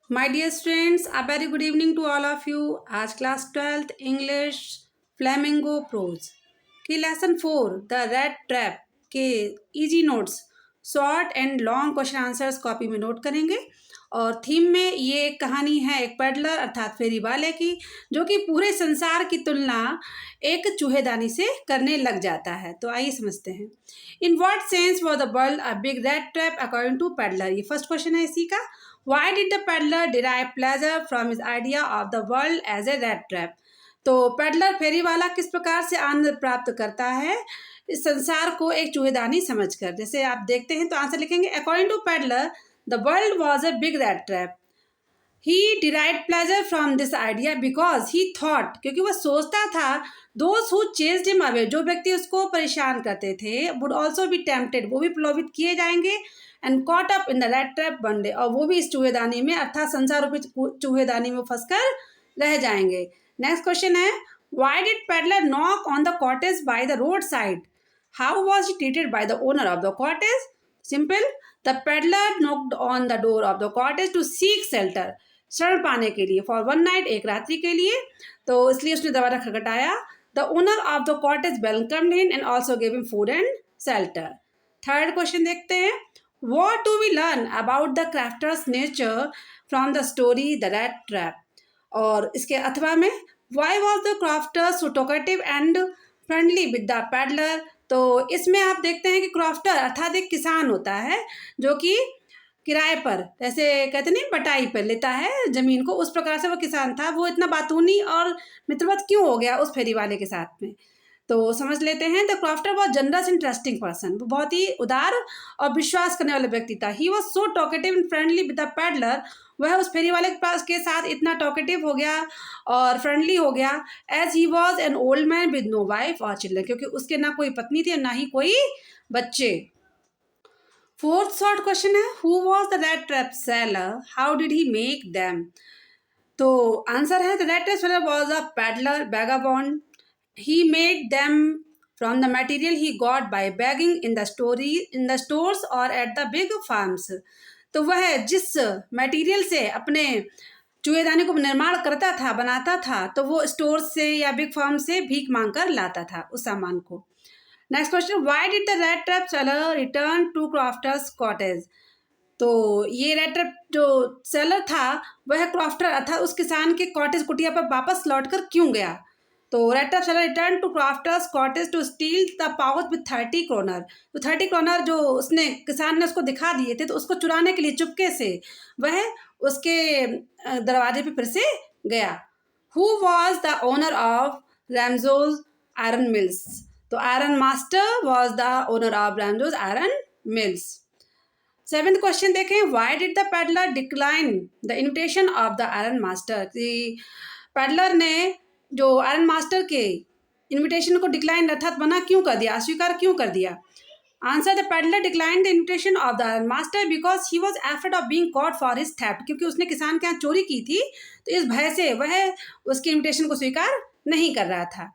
My dear students, a very good evening to all of you. आज class 12th English Flamingo prose की lesson 4 the rat trap के easy notes short and long question answers copy में note करेंगे। और theme में ये एक कहानी है एक पेडलर अर्थात फेरी वाले की, जो कि पूरे संसार की तुलना एक चूहेदानी से करने लग जाता है। तो आइए समझते हैं। In what sense was the world a big rat trap according to peddler. ये फर्स्ट क्वेश्चन है इसी का। Why did the peddler derive pleasure from his idea of the world as a rat trap? तो peddler फेरी वाला किस प्रकार से आनंद प्राप्त करता है इस संसार को एक चूहेदानी समझकर। जैसे आप देखते हैं तो आंसर लिखेंगे according to peddler the world was a big rat trap. He derive pleasure from this idea because he thought, क्योंकि वह सोचता था, those who chased him away, जो व्यक्ति उसको परेशान करते थे, वुड ऑल्सो बी टेम्प्टेड, वो भी प्रलोभित किए जाएंगे, and caught up in the rat trap one day, और वो भी इस चूहेदानी में अर्थात संसार रूपी चूहेदानी में फंसकर रह जाएंगे। नेक्स्ट क्वेश्चन है why did peddler knock on the cottage by the road side? How was he treated by the owner of the cottage? Simple, the peddler knocked on the door of the cottage to seek shelter, शरण पाने के लिए, for one night, एक रात्रि के लिए, तो इसलिए उसने दरवाजा खटखटाया। The owner of the cottage welcomed him and also gave him food and shelter. Third question देखते हैं what do we learn about the crofter's nature from the story the rat trap? और इसके अथवा में why was the crofter so talkative and friendly with the peddler? तो इसमें आप देखते हैं कि क्राफ्टर अर्थात एक किसान होता है जो कि किराए पर, जैसे कहते नहीं बटाई पर लेता है जमीन को, उस प्रकार से वो किसान था। वो इतना बातूनी और मित्रवत क्यों हो गया उस फेरी वाले के साथ में, तो समझ लेते हैं। The crafter was generous interesting person, वो बहुत ही उदार और विश्वास करने वाला व्यक्ति था। He was so talkative and friendly with the peddler, वह उस फेरी वाले के पास के साथ इतना टॉकेटिव हो गया और फ्रेंडली हो गया। As he was an old man with no wife और चिल्ड्रन, क्योंकि उसके ना कोई पत्नी थी और ना ही कोई बच्चे। फोर्थ शॉर्ट क्वेश्चन है who was the rat trap seller, how did he make them? तो आंसर है the rat trap seller was a peddler vagabond. He made them from the material he got by begging in the stores or at the big farms. तो वह जिस material से अपने चूहेदानी को निर्माण करता था, बनाता था, तो वो स्टोर से या बिग फार्म से भीख मांग कर लाता था उस सामान को। Next question why did the rat trap seller return to crofter's cottage? तो ये रेड ट्रैप जो सेलर था वह क्राफ्टर अर्थात उस किसान के कॉटेज कुटिया पर वापस लौटकर क्यों गया? तो rat trap seller return to crofter's cottage to steal the pouch with 30 kronor. तो 30 क्रोनर जो उसने किसान ने उसको दिखा दिए थे, तो उसको चुराने के लिए चुपके से वह उसके दरवाजे पे फिर से गया। Who was the owner of Ramsjo iron mills? तो iron master was the owner of Ramsjo iron mills. Seventh question देखें why did the peddler decline the invitation of the iron master? Peddler ने जो iron master के invitation को decline अर्थात मना क्यों कर दिया, अस्वीकार क्यों कर दिया? Answer the peddler decline the invitation of the iron master because he was afraid of being cot for his theft, क्योंकि उसने किसान के यहाँ चोरी की थी, तो इस भय से वह उसके इन्विटेशन को स्वीकार नहीं कर रहा था।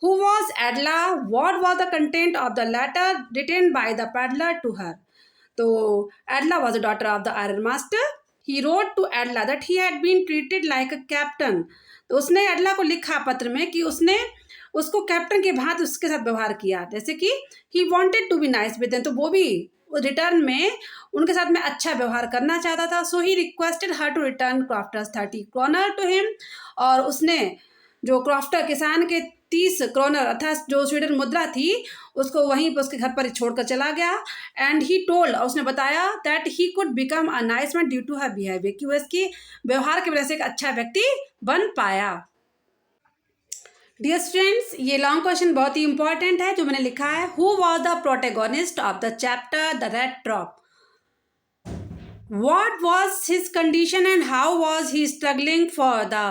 Who was Edla? What was the content of the letter written by the peddler to her? तो Edla was the daughter of the iron master. He wrote to Edla that he had been treated like a captain. तो उसने एडला को लिखा पत्र में कि उसने उसको कैप्टन के भांति उसके साथ व्यवहार किया, जैसे कि he wanted to be nice with them, तो वो भी रिटर्न में उनके साथ में अच्छा व्यवहार करना चाहता था। So he requested her to return crofters 30 kronor to him, और उसने जो क्राफ्टर किसान के 30 क्रोनर अर्थात जो स्वीडन मुद्रा थी उसको वहीं पर उसके घर पर छोड़कर चला गया। एंड ही टोल्ड, उसने बताया that he could become a nice man due to her behaviour, कि वह इसकी व्यवहार की वजह से एक अच्छा व्यक्ति बन पाया। डियर स्टूडेंट्स, ये लॉन्ग क्वेश्चन बहुत ही इंपॉर्टेंट है जो मैंने लिखा है। Who was the protagonist of the chapter the rat trap? What was his condition and how was he struggling for the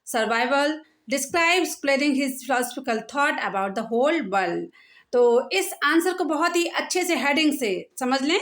survival? Describes spreading his philosophical thought about the whole world. तो इस answer को बहुत ही अच्छे से heading से समझ लें।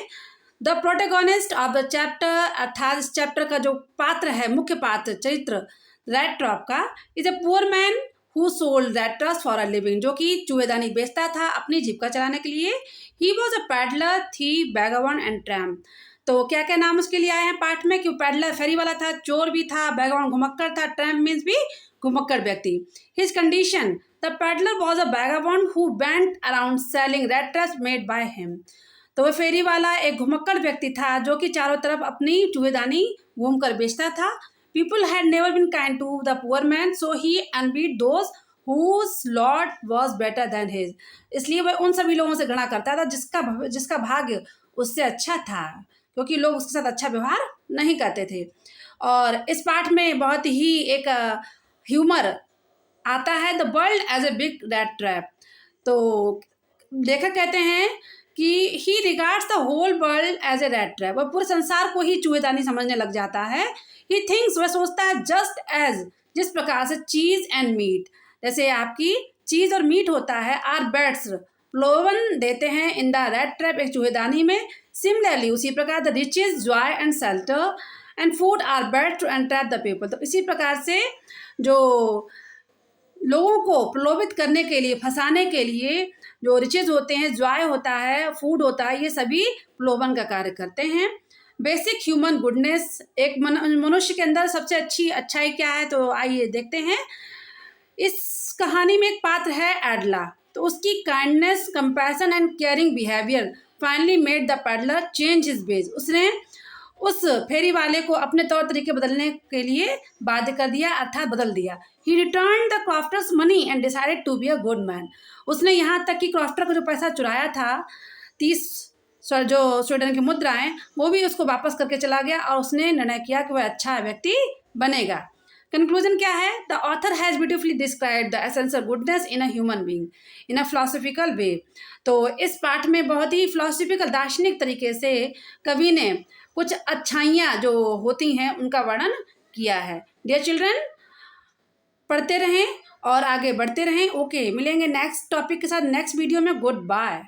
The protagonist of the chapter अर्थात इस चैप्टर का जो पात्र है, मुख्य पात्र चरित्र रेड ट्रैप का, is a poor man who sold red traps for a living, जो कि चूहेदानी बेचता था अपनी जीविका चलाने के लिए। He was a peddler, thief, vagabond and tramp. तो क्या क्या नाम उसके लिए आए हैं पाठ में कि पैडलर फेरी वाला था, चोर भी था, बैगवान घुमक्कर था, ट्रैम्प मीन्स भी घुमक्कर व्यक्ति। His condition, the peddler was a vagabond who went around selling rat traps made by him. तो वह फेरी वाला एक घुमक्कड़ व्यक्ति था जो कि चारों तरफ अपनी चूहेदानी घूम कर बेचता था। People had never been kind to the poor man, so he envied those whose lot was better than his। इसलिए वह उन सभी लोगों से घृणा करता था जिसका भाग्य उससे अच्छा था, क्योंकि लोग उसके साथ अच्छा व्यवहार नहीं करते थे। और इस पाठ में बहुत ही एक ह्यूमर आता है, the world as a big rat trap. तो लेखक कहते हैं कि he regards the whole world as a rat trap, वह पूरे संसार को ही चूहेदानी समझने लग जाता है। ही थिंक्स, वह सोचता है, जस्ट एज, जिस प्रकार से चीज एंड मीट, जैसे आपकी चीज और मीट होता है, आर बैट्स, प्लोवन देते हैं, इन द रैट ट्रैप, एक चूहेदानी में। सिमिलरली, उसी प्रकार the riches, joy and shelter and food are bait to entrap the people. तो इसी प्रकार से जो लोगों को प्रलोभित करने के लिए, फंसाने के लिए जो रिचेज होते हैं, जॉय होता है, फूड होता है, ये सभी प्रलोभन का कार्य करते हैं। बेसिक ह्यूमन गुडनेस, एक मनुष्य के अंदर सबसे अच्छी अच्छाई क्या है, तो आइए देखते हैं। इस कहानी में एक पात्र है एडला, तो उसकी kindness, compassion and caring behaviour finally made the peddler change his veg. उसने उस फेरी वाले को अपने तौर तरीके बदलने के लिए बाध्य कर दिया, अर्थात बदल दिया। He return the crofters money and decided to be a good man. उसने यहाँ तक कि क्रॉफ्टर को जो पैसा चुराया था, 30 जो स्वीडन की मुद्राएं, वो भी उसको वापस करके चला गया और उसने निर्णय किया कि वह अच्छा व्यक्ति बनेगा। कंक्लूजन क्या है, the author has beautifully describe the essence of goodness in a human being in a philosophical way. तो इस पाठ में बहुत ही फिलोसॉफिकल, दार्शनिक तरीके से कवि ने कुछ अच्छाइयाँ जो होती हैं उनका वर्णन किया है। डियर चिल्ड्रन, पढ़ते रहें और आगे बढ़ते रहें। ओके, मिलेंगे नेक्स्ट टॉपिक के साथ नेक्स्ट वीडियो में। Good bye.